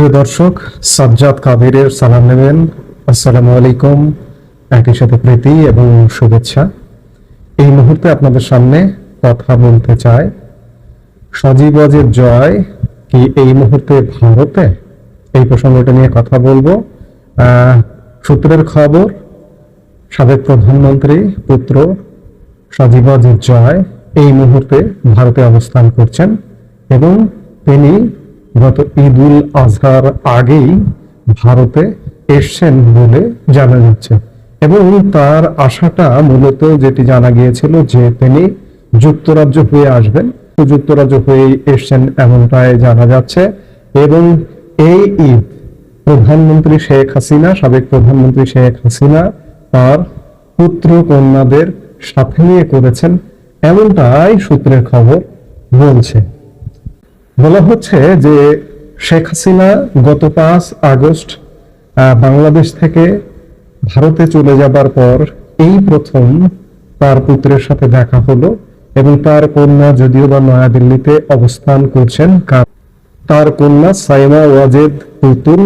প্রিয় দর্শক, সাজ্জাদ কাদিরের সালাম নেবেন। আসসালামু আলাইকুম। একই সাথে প্রীতি এবং শুভেচ্ছা। এই মুহূর্তে আপনাদের সামনে কথা বলতে চাই, সজীবজের জয় কি এই মুহূর্তে ভারতে? এই প্রসঙ্গটা নিয়ে কথা বলবো। সূত্রের খবর, সাবেক প্রধানমন্ত্রী পুত্র সজীবজের জয় এই মুহূর্তে ভারতে অবস্থান করছেন এবং তিনি গত ঈদুল আজহার আগেই ভারতে এসছেন বলে জানা যাচ্ছে। এবং তার আশাটা মূলত যেটি জানা গিয়েছিল যে তিনি যুক্তরাজ্য হয়ে আসবেন, তো যুক্তরাজ্য হয়ে এসছেন এমনটাই জানা যাচ্ছে। এবং এই ঈদ প্রধানমন্ত্রী শেখ হাসিনা, সাবেক প্রধানমন্ত্রী শেখ হাসিনা তার পুত্র কন্যাদের সাথে নিয়ে করেছেন, এমনটাই সূত্রের খবর বলছে। বলা হচ্ছে যে শেখ হাসিনা গত 5 আগস্ট বাংলাদেশ থেকে ভারতে চলে যাবার পর এই প্রথম তার পুত্রের সাথে দেখা হলো। এবং তার কন্যা যদিও বা নয়াদিল্লিতে অবস্থান করছেন, তার কন্যা সাইমা ওয়াজেদ পুতুল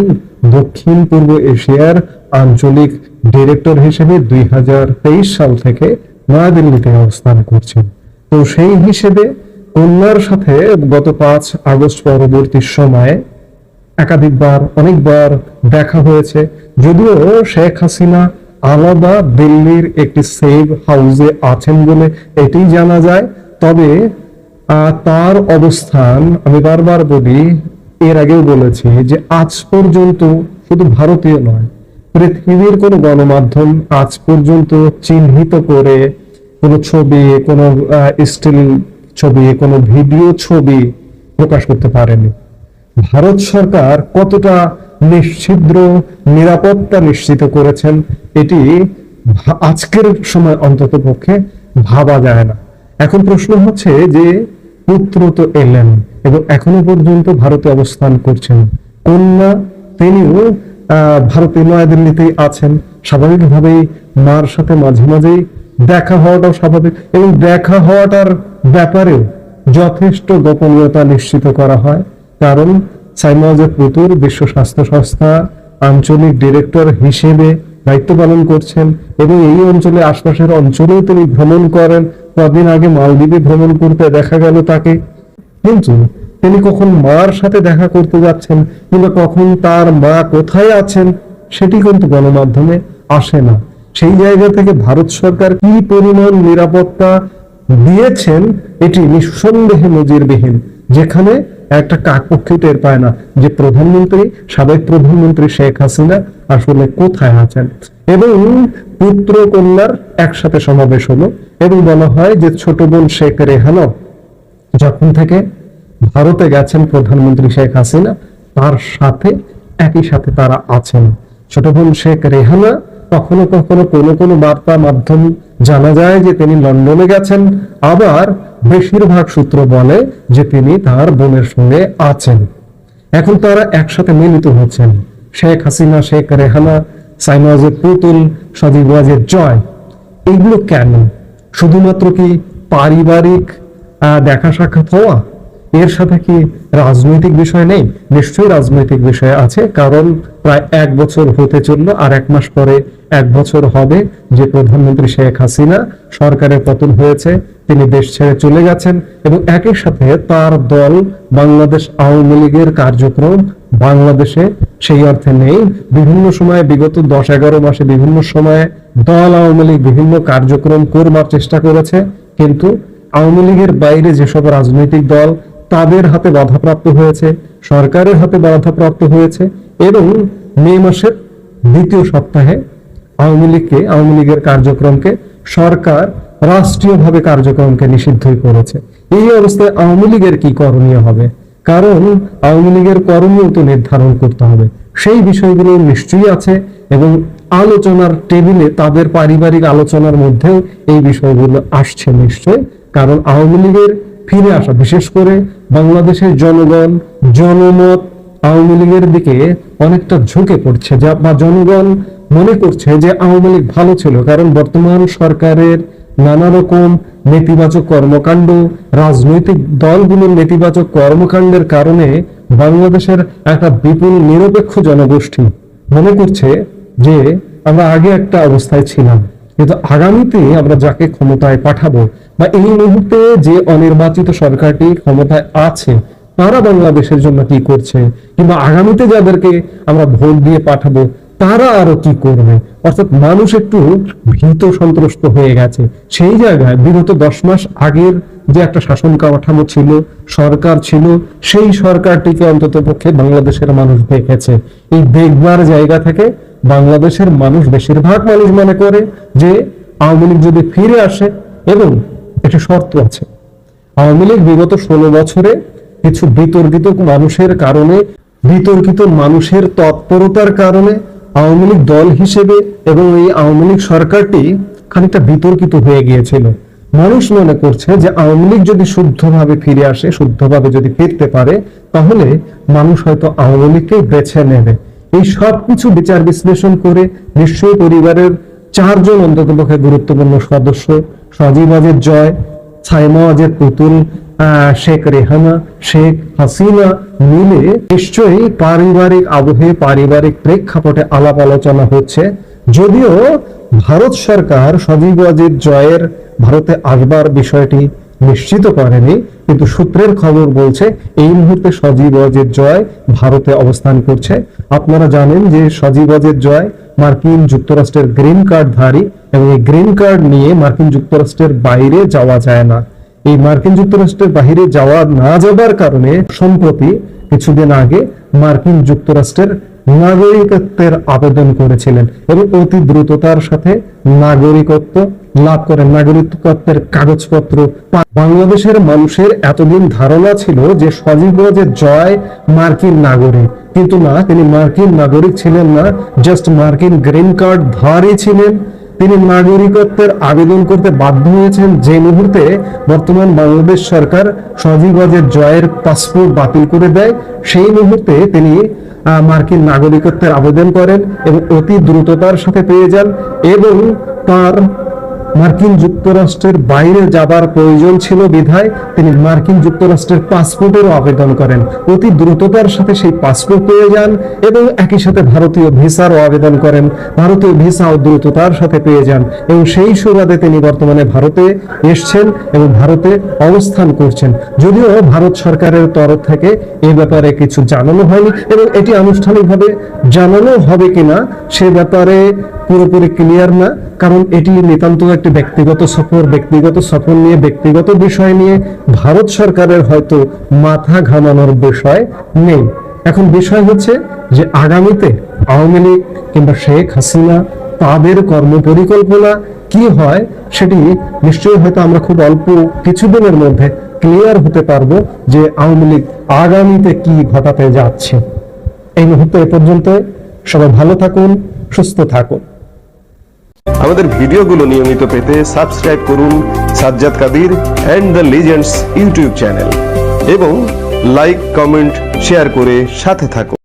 দক্ষিণ পূর্ব এশিয়ার আঞ্চলিক ডিরেক্টর হিসেবে 2023 সাল থেকে নয়াদিল্লিতে অবস্থান করছেন। তো সেই হিসেবে কন্যার সাথে গত 5 আগস্ট পরবর্তী সময়ে একাধিকবার অনেকবার দেখা হয়েছে। যদিও শেখ হাসিনা আলাদা দিল্লির একটি সেভ হাউসে আছেন বলে এটি জানা যায়, তবে তার অবস্থান, আমি বারবার বলি, এর আগেও বলেছি যে আজ পর্যন্ত শুধু ভারতীয় নয়, পৃথিবীর কোনো গণমাধ্যম আজ পর্যন্ত চিহ্নিত করে কোনো ছবি, কোনো স্টিল ছবি, কোনো ভিডিও ছবি প্রকাশ করতে পারেনি। ভারত সরকার কতটা নিশ্ছিদ্র নিরাপত্তা নিশ্চিত করেছেন এটি আজকের সময় অন্তত পক্ষে ভাবা যায় না। এখন প্রশ্ন হচ্ছে যে পুত্র তো এলেন এবং এখনো পর্যন্ত ভারতে অবস্থান করছেন, কন্যা তিনিও ভারতে নয়াদিল্লিতেই আছেন। স্বাভাবিকভাবেই মার সাথে মাঝে মাঝেই দেখা হওয়াটাও স্বাভাবিক, এবং দেখা হওয়াটার ব্যাপারেও যথেষ্ট গোপনীয়তা নিশ্চিত করা হয়। কারণ সাইমা ওয়াজেদ পুতুল বিশ্ব স্বাস্থ্য সংস্থা আঞ্চলিক ডিরেক্টর হিসেবে দায়িত্ব পালন করছেন এবং এই অঞ্চলে, আশপাশের অঞ্চলেও তিনি ভ্রমণ করেন। কদিন আগে মালদ্বীপে ভ্রমণ করতে দেখা গেল তাকে। কিন্তু তিনি কখন মার সাথে দেখা করতে যাচ্ছেন কিংবা কখন তার মা কোথায় আছেন সেটি কিন্তু গণমাধ্যমে আসে না। সেই জায়গা থেকে ভারত সরকার কি পরিমাণ নিরাপত্তা দিয়েছেন এটি নিঃসন্দেহে নজিরবিহীন, যেখানে একটা কাকপক্ষী টের পায় না যে প্রধানমন্ত্রী, সাবেক প্রধানমন্ত্রী শেখ হাসিনা আসলে কোথায় আছেন। এবং পুত্র কন্যার একসাথে সমাবেশ হলো এবং বলা হয় যে ছোট বোন শেখ রেহানা যখন থেকে ভারতে গেছেন প্রধানমন্ত্রী শেখ হাসিনা, তার সাথে একই সাথে তারা আছেন। ছোট বোন শেখ রেহানা কখনো কখনো কোনো কোনো বার্তা মাধ্যম জানা যায় যে তিনি লন্ডনে গেছেন, আবার বেশিরভাগ সূত্র বলে যে তিনি তার বোনের সঙ্গে আছেন। এখন তারা একসাথে মিলিত হচ্ছেন, শেখ হাসিনা, শেখ রেহানা, সাইমা ওয়াজেদ পুতুল, সজীব ওয়াজেদ জয়। এগুলো কেন? শুধুমাত্র কি পারিবারিক দেখা সাক্ষাৎ হওয়া? এর সাথে কি রাজনৈতিক বিষয় নেই? নিশ্চয়ই রাজনৈতিক বিষয় আছে, কারণ প্রায় 1 বছর হতে চলল, আর 1 মাস পরে 1 বছর হবে যে প্রধানমন্ত্রী শেখ হাসিনা সরকারের পতন হয়েছে, তিনি দেশ ছেড়ে চলে গেছেন। এবং একই সাথে তার দল বাংলাদেশ আওয়ামী লীগের কার্যক্রম বাংলাদেশে সেই অর্থে নেই। বিভিন্ন সময়ে, বিগত 10-11 মাসে বিভিন্ন সময়ে দল আওয়ামী লীগ বিভিন্ন কার্যক্রম করবার চেষ্টা করেছে, কিন্তু আওয়ামী লীগের বাইরে যেসব রাজনৈতিক দল তাদের হাতে বাধাপ্রাপ্ত হয়েছে, সরকারের হাতে বাধাপ্রাপ্ত হয়েছে। এবং মে মাসের 2য় সপ্তাহে আওয়ামী লীগের কার্যক্রমকে সরকার রাষ্ট্রীয়ভাবে কার্যক্রমকে নিষিদ্ধই করেছে। এই অবস্থায় আওয়ামী লীগের কি করণীয় হবে? কারণ আওয়ামী লীগের করণীয় তো নির্ধারণ করতে হবে, সেই বিষয়গুলো নিশ্চয়ই আছে এবং আলোচনার টেবিলে, তাদের পারিবারিক আলোচনার মধ্যেও এই বিষয়গুলো আসছে নিশ্চয়। কারণ আওয়ামী লীগের ফিরে আসা, বিশেষ করে বাংলাদেশের জনগণ, জনমত আওয়ামী লীগের দিকে অনেকটা ঝুঁকে পড়ছে, বা জনগণ মনে করছে যে আওয়ামী লীগ ভালো ছিল। কারণ বর্তমান সরকারের নানা রকম নেতিবাচক কর্মকাণ্ড, রাজনৈতিক দলগুলোর নেতিবাচক কর্মকাণ্ডের কারণে বাংলাদেশের একটা বিপুল নিরপেক্ষ জনগোষ্ঠী মনে করছে যে আমরা আগে একটা অবস্থায় ছিলাম, কিন্তু আগামীতে আমরা যাকে ক্ষমতায় পাঠাবো বা এই মুহূর্তে যে অনির্বাচিত সরকারটি ক্ষমতায় আছে তারা বাংলাদেশের জন্য কি করছে, কিংবা আগামীতে যাদেরকে আমরা ভোট দিয়ে পাঠাবো তারা আরো কি করবে। অর্থাৎ মানুষ একটু ভীত সন্ত্রস্ত হয়ে গেছে। সেই জায়গায় বিগত 10 মাস আগের যে একটা শাসন কাঠামো ছিল, সরকার ছিল, সেই সরকারটিকে অন্তত পক্ষে বাংলাদেশের মানুষ দেখেছে। এই দেখবার জায়গা থেকে বাংলাদেশের মানুষ, বেশিরভাগ মানুষ মনে করে যে আওয়ামী লীগ যদি ফিরে আসে, এবং একটা শর্ত আছে, আওয়ামী লীগ বিগত 16 বছরে কিছু বিতর্কিত মানুষের তৎপরতার কারণে আওয়ামী লীগ দল হিসেবে এবং এই আওয়ামী লীগ সরকারটি খানিকটা বিতর্কিত হয়ে গিয়েছিল। মানুষ মনে করছে যে আওয়ামী লীগ যদি শুদ্ধভাবে ফিরে আসে, শুদ্ধভাবে যদি ফিরতে পারে, তাহলে মানুষ হয়তো আওয়ামী লীগকে বেছে নেবে। এই সব কিছু বিচার বিশ্লেষণ করে নিশ্চয়ই পরিবারের 4 জন অন্ততপক্ষে গুরুত্বপূর্ণ সদস্য, সজীব ওয়াজেদ জয়, ছাইমা ওয়াজেদ পুতুল, শেখ রেহানা, শেখ হাসিনা মিলে নিশ্চয়ই পারিবারিক আবহে, পারিবারিক প্রেক্ষাপটে আলাপ আলোচনা হচ্ছে। যদিও ভারত সরকার সজীব ওয়াজেদ জয়ের ভারতে আসবার বিষয়টি নিশ্চিত করেনি, কিন্তু সূত্রের খবর বলছে এই মুহূর্তে সজীব ওয়াজেদ জয় ভারতে অবস্থান করছে। আপনারা জানেন যে সজীব ওয়াজেদ জয় মার্কিন যুক্তরাষ্ট্রের গ্রিন কার্ডধারী, এবং এই গ্রিন কার্ড নিয়ে মার্কিন যুক্তরাষ্ট্রের বাইরে যাওয়া যায় না। এই মার্কিন যুক্তরাষ্ট্রের বাইরে না যাবার কারণে সম্প্রতি কিছুদিন আগে মার্কিন যুক্তরাষ্ট্রের নাগরিকত্বের আবেদন করেছিলেন এবং অতি দ্রুততার সাথে নাগরিকত্ব লাভ করেন, নাগরিকত্বের কাগজপত্র। বাংলাদেশের মানুষের এতদিন ধারণা ছিল যে সজীব ওয়াজেদ জয় মার্কিন নাগরিক, কিন্তু না, তিনি মার্কিন নাগরিক ছিলেন না, জাস্ট মার্কিন গ্রিন কার্ড ধারী ছিলেন। তিনি নাগরিকত্বের আবেদন করতে বাধ্য হয়েছেন যে মুহূর্তে বর্তমান বাংলাদেশ সরকার সজীব ওয়াজেদ জয়ের পাসপোর্ট বাতিল করে দেয়। সেই মুহূর্তে তিনি মার্কিন নাগরিকত্বের আবেদন করেন এবং অতি দ্রুততার সাথে পেয়ে যান, এবং তার মার্কিন যুক্তরাষ্ট্রের বাইরে যাবার প্রয়োজন ছিল বিধায় তিনি মার্কিন যুক্তরাষ্ট্রের পাসপোর্টেরও আবেদন করেন। অতি দ্রুততার সাথে সেই পাসপোর্ট পেয়ে যান এবং একই সাথে ভারতীয় ভিসারও আবেদন করেন, ভারতীয় ভিসাও দ্রুততার সাথে পেয়ে যান, এবং সেই সুবাদে তিনি বর্তমানে ভারতে এসছেন এবং ভারতে অবস্থান করছেন। যদিও ভারত সরকারের তরফ থেকে এই ব্যাপারে কিছু জানানো হয়নি, এবং এটি আনুষ্ঠানিকভাবে জানানো হবে কিনা সে ব্যাপারে পুরোপুরি ক্লিয়ার না, কারণ এটি নিতান্ত একটি ব্যক্তিগত সফর নিয়ে, ব্যক্তিগত বিষয় নিয়ে ভারত সরকারের হয়তো মাথা ঘামানোর বিষয় নেই। এখন বিষয় হচ্ছে যে আগামীতে আওয়ামী লীগ কিংবা শেখ হাসিনা তাদের কর্মপরিকল্পনা কি হয়, সেটি নিশ্চয়ই হয়তো আমরা খুব অল্প কিছুদিনের মধ্যে ক্লিয়ার হতে পারবো যে আওয়ামী লীগ আগামীতে কি ঘটাতে যাচ্ছে। এই মুহূর্তে এ পর্যন্ত, সবাই ভালো থাকুন, সুস্থ থাকুন। আমাদের ভিডিওগুলো নিয়মিত পেতে সাবস্ক্রাইব করুন Sajjad Kadir and the legends YouTube channel, এবং লাইক, কমেন্ট, শেয়ার করে সাথে থাকুন।